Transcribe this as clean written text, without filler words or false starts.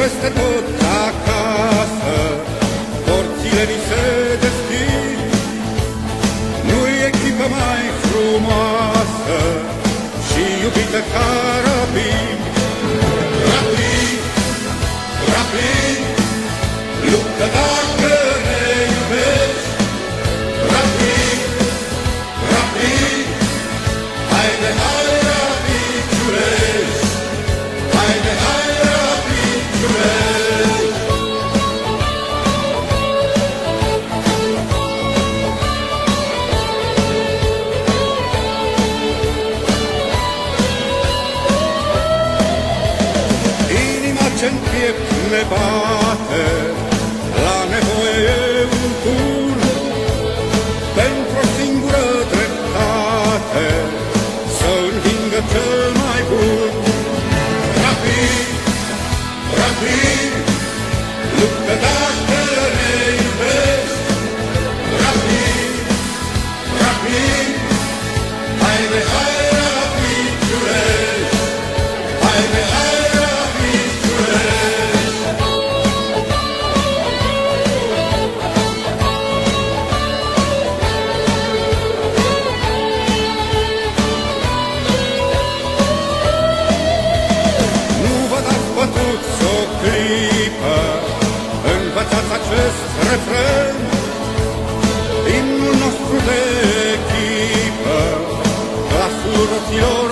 peste tot acasă, porțile ni se deschid. Nu-i echipă mai frumoasă și iubită ca Rapid. Rapid, Rapid, luptă dacă ne iubești. Rapid, Rapid, haide, hai Rapid, ciulești. Haide, hai Rapid, ciulești. Inima ce-n piept ne bate, la nevoie e un tur, pentru o singură dreptate, să învingă cel mai bun. Rapid, Rapid, luptă dacă ne iubești. Rapid, Rapid, haide, hai Rapid, ciulești. Haide, hai Rapid, ciulești. Nu vă dați bătuți o clipă, învățați acest refren, imnul nostru de echipă, glasul roților